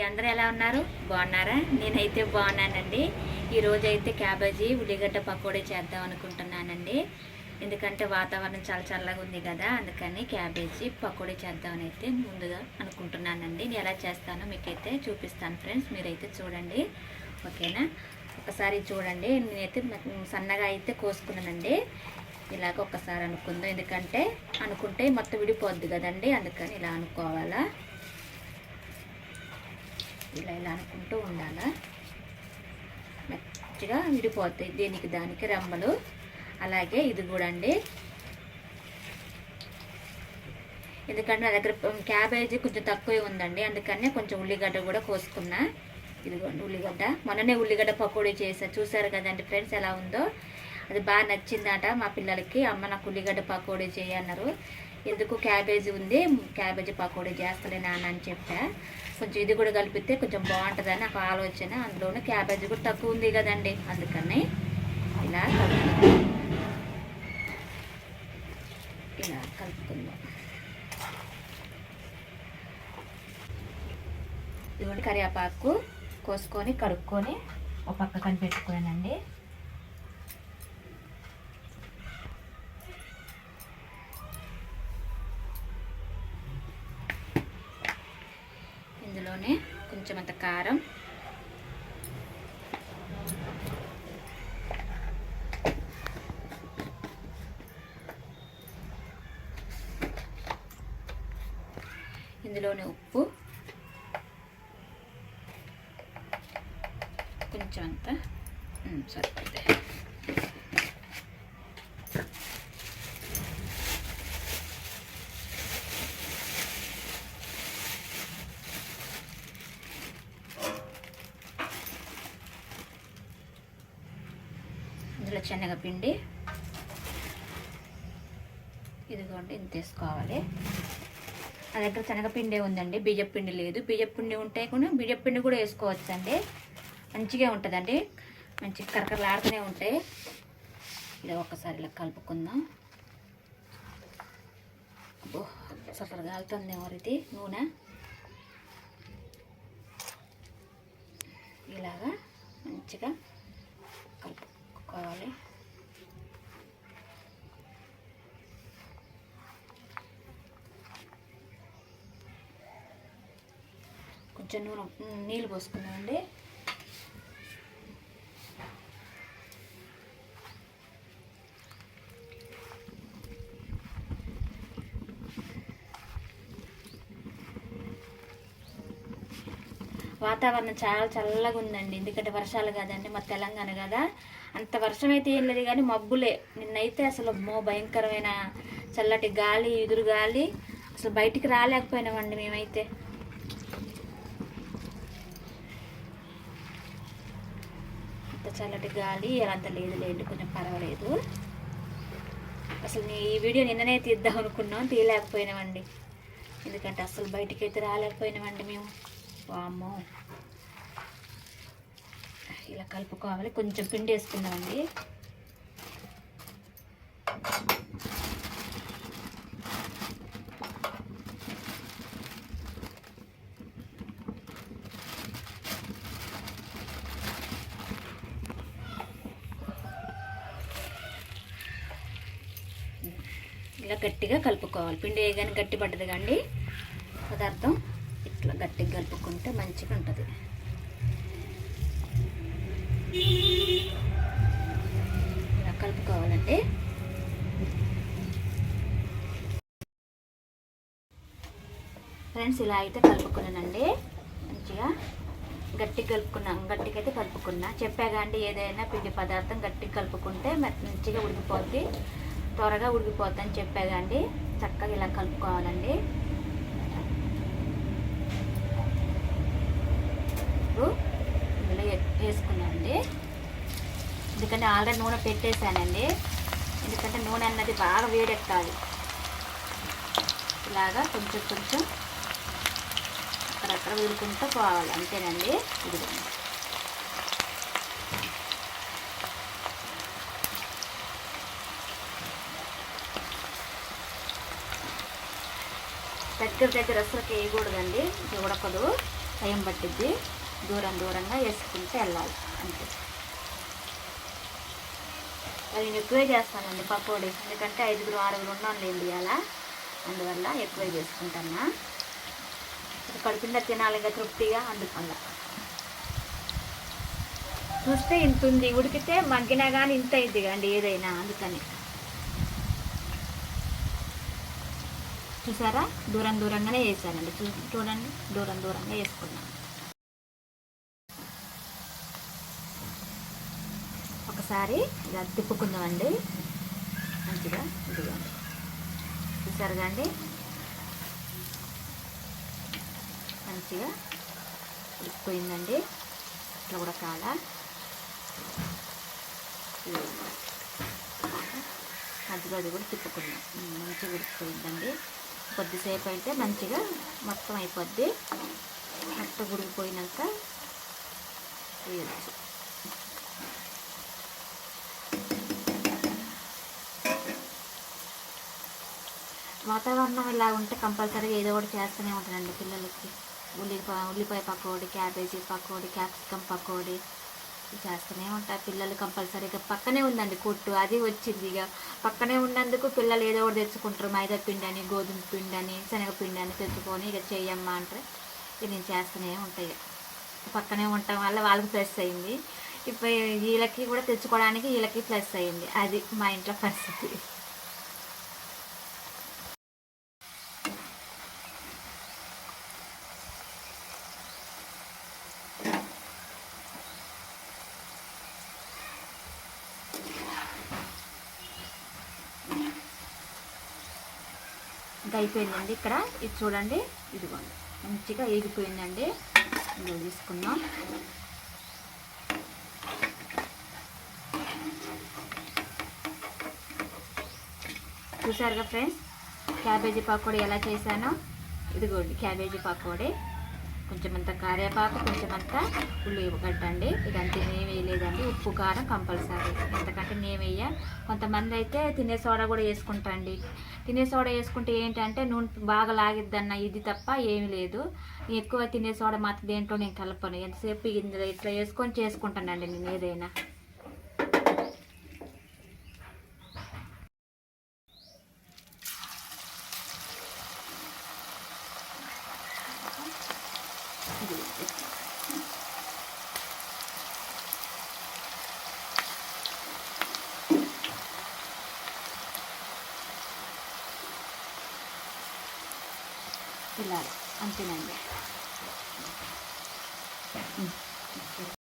అందరూ ఎలా ఉన్నారు? బాగున్నారా? నేనైతే బాగున్నానండి. ఈరోజు అయితే క్యాబేజీ ఉల్లిగడ్డ పకోడీ చేద్దాం అనుకుంటున్నానండి. ఎందుకంటే వాతావరణం చాలా చల్లగా ఉంది కదా, అందుకని క్యాబేజీ పకోడీ చేద్దామని అయితే ముందుగా అనుకుంటున్నానండి. నేను ఎలా చేస్తానో మీకైతే చూపిస్తాను ఫ్రెండ్స్, మీరైతే చూడండి. ఓకేనా? ఒకసారి చూడండి. నేనైతే సన్నగా అయితే కోసుకున్నానండి. ఇలాగ ఒక్కసారి అనుకుందాం, ఎందుకంటే అనుకుంటే మొత్తం విడిపోద్ది కదండి, అందుకని ఇలా అనుకోవాలా. ఇలా అనుకుంటూ ఉండాలా. మంచిగా విడిపోతాయి దీనికి దానికి రమ్మలు. అలాగే ఇది కూడా అండి, ఎందుకంటే నా దగ్గర క్యాబేజీ కొంచెం తక్కువే ఉందండి, అందుకనే కొంచెం ఉల్లిగడ్డ కూడా కోసుకున్నా. ఇదిగోండి ఉల్లిగడ్డ, మొన్ననే ఉల్లిగడ్డ పకోడీ చేసా, చూసారు కదండి ఫ్రెండ్స్ ఎలా ఉందో. అది బాగా నచ్చిందట మా పిల్లలకి. అమ్మ నాకు ఉల్లిగడ్డ పకోడీ చేయన్నారు. ఎందుకు క్యాబేజీ ఉంది, క్యాబేజీ పకోడీ చేస్తలే నాన్న అని చెప్పా. కొంచెం ఇది కూడా కలిపితే కొంచెం బాగుంటుందని నాకు ఆలోచన. అందులోనే క్యాబేజీ కూడా తక్కువ ఉంది కదండి, అందుకని ఇలా కలుపుకుందాం. ఇదిగోండి కరివేపాకు కోసుకొని కడుక్కొని ఒక పక్కన పెట్టుకున్నానండి. ఇందులోనే కొంచెం అంత కారం, ఇందులోనే ఉప్పు కొంచెం అంత సరిపోతుంది. ఇందులో శనగపిండి ఇదిగోండి ఇంత వేసుకోవాలి. నా దగ్గర శనగపిండి ఉందండి, బియ్యపిండి లేదు. బియ్యపిండి ఉంటే కూడా బియ్యపిండి కూడా వేసుకోవచ్చండి, మంచిగా ఉంటుందండి. మంచి కరకరలాడుతూనే ఉంటాయి. ఇలా ఒకసారి ఇలా కలుపుకుందాం. అబ్బో సూపర్ కాలుతుంది ఎవరిది నూనె. ఇలాగా మంచిగా కలుపుకోవాలి. కొంచెం నీళ్ళు పోసుకున్నామండి. వాతావరణం చాలా చల్లగా ఉందండి, ఎందుకంటే వర్షాలు కదండి, మా తెలంగాణ కదా. అంత వర్షం అయితే ఏం లేదు కానీ మబ్బులే. నిన్నైతే అసలు భయంకరమైన చల్లటి గాలి, ఎదురు గాలి, అసలు బయటికి రాలేకపోయినామండి మేమైతే. అంత చల్లటి గాలి అంత లేదులేండి, కొంచెం పర్వాలేదు. అసలు ఈ వీడియో నిన్ననే తీద్దాం అనుకున్నాం, తీయలేకపోయినామండి, ఎందుకంటే అసలు బయటికి అయితే రాలేకపోయినామండి మేము. వామ్మో, ఇలా కలుపుకోవాలి. కొంచెం పిండి వేసుకున్నామండి. ఇలా గట్టిగా కలుపుకోవాలి. పిండి వేయగానే గట్టి పడ్డది కానీ పదార్థం ఇట్లా గట్టిగా కలుపుకుంటే మంచిగా ఉంటుంది. ఇలా కలుపుకోవాలండి. ఫ్రెండ్స్ ఇలా అయితే కలుపుకున్నానండి, మంచిగా గట్టిగా కలుపుకున్నాం. గట్టిగా అయితే కలుపుకున్నా, చెప్పాగా అండి, ఏదైనా పిండి పదార్థం గట్టిగా కలుపుకుంటే మంచిగా ఉడికిపోద్ది, త్వరగా ఉడికిపోద్ది అని చెప్పాగా అండి. చక్కగా ఇలా కలుపుకోవాలండి. ఇందులో వేసుకున్నామండి, ఎందుకంటే ఆల్రెడీ నూనె పెట్టేశానండి, ఎందుకంటే నూనె అన్నది బాగా వేడెక్కాలి. ఇలాగా కొంచెం కొంచెం అక్కడక్కడ వీడుకుంటూ పోవాలి, అంతేనండి. ఇదిగోండి దగ్గర అసలు వేయకూడదండి, ఇది ఉడకదు. టైం పట్టిద్ది. దూరంగా వేసుకుంటే వెళ్ళాలి అంతే. అది నేను ఎక్కువే చేస్తానండి పకోడీ, ఎందుకంటే 5, 6 ఉన్నాం లేండి అలా, అందువల్ల ఎక్కువే చేసుకుంటాను. కడుపుండా తినాలిగా తృప్తిగా, అందుకల్లా చూస్తే ఇంత ఉంది, ఉడికితే మగ్గినా కానీ ఇంత అయింది కండి ఏదైనా, అందుకని చూసారా దూరంగానే వేసానండి. చూడండి దూరంగా వేసుకున్నాను. ఒకసారి ఇలా తిప్పుకుందామండి మంచిగా. ఇదిగోండి చూసారు కండి మంచిగా ఉడికిపోయిందండి. ఇట్లా కూడా కాలా మధ్యలో అది కూడా తిప్పుకున్నాం. మంచిగా ఉడికిపోయిందండి. కొద్దిసేపు అయితే మంచిగా మొత్తం అయిపోద్ది. మొత్తం ఉడికిపోయినాక వేయచ్చు. వాతావరణం ఇలా ఉంటే కంపల్సరీగా ఏదో ఒకటి చేస్తూనే ఉంటానండి పిల్లలకి. ఉల్లిపాయ పకోడీ, క్యాబేజీ పకోడీ, క్యాప్సికమ్ పకోడీ చేస్తూనే ఉంటారు పిల్లలు కంపల్సరీగా. పక్కనే ఉందండి కొట్టు, అది వచ్చింది. ఇక పక్కనే ఉన్నందుకు పిల్లలు ఏదో ఒకటి తెచ్చుకుంటారు. మైదా పిండి అని, గోధుమ పిండి అని, శనగపిండి అని తెచ్చుకొని ఇక చెయ్యమ్మా అంటే ఇక నేను చేస్తూనే ఉంటాయి. పక్కనే ఉండటం వల్ల వాళ్ళకి ప్లస్ అయింది. ఇప్పుడు వీళ్ళకి కూడా తెచ్చుకోవడానికి వీళ్ళకి ప్లస్ అయింది. అది మా ఇంట్లో పరిస్థితి. ఇంకా అయిపోయిందండి. ఇక్కడ ఇది చూడండి, ఇదిగోండి మంచిగా ఏగిపోయిందండి. ఇందులో తీసుకుందాం. చూసారుగా ఫ్రెండ్స్ క్యాబేజీ పకోడీ ఎలా చేశానో. ఇదిగోండి క్యాబేజీ పకోడీ. కొంచెం అంత కరివేపాకు, కొంచెం అంత ఉల్లిగడ్డ అండి. ఇదంతా ఏం వేయలేదండి. ఉప్పు కారం కంపల్సరీ, ఎందుకంటే నేను వేయ. కొంతమంది అయితే తినే సోడా కూడా వేసుకుంటాండి. తినే సోడా వేసుకుంటే ఏంటంటే నూనె బాగా లాగిద్దన్న ఇది తప్ప ఏమి లేదు. ఎక్కువ తినే సోడా మాత్రం దేంట్లో నేను కలపను. ఎంతసేపు ఇందులో ఇట్లా వేసుకొని చేసుకుంటానండి నేను ఏదైనా. ఇలా అంతేనండి.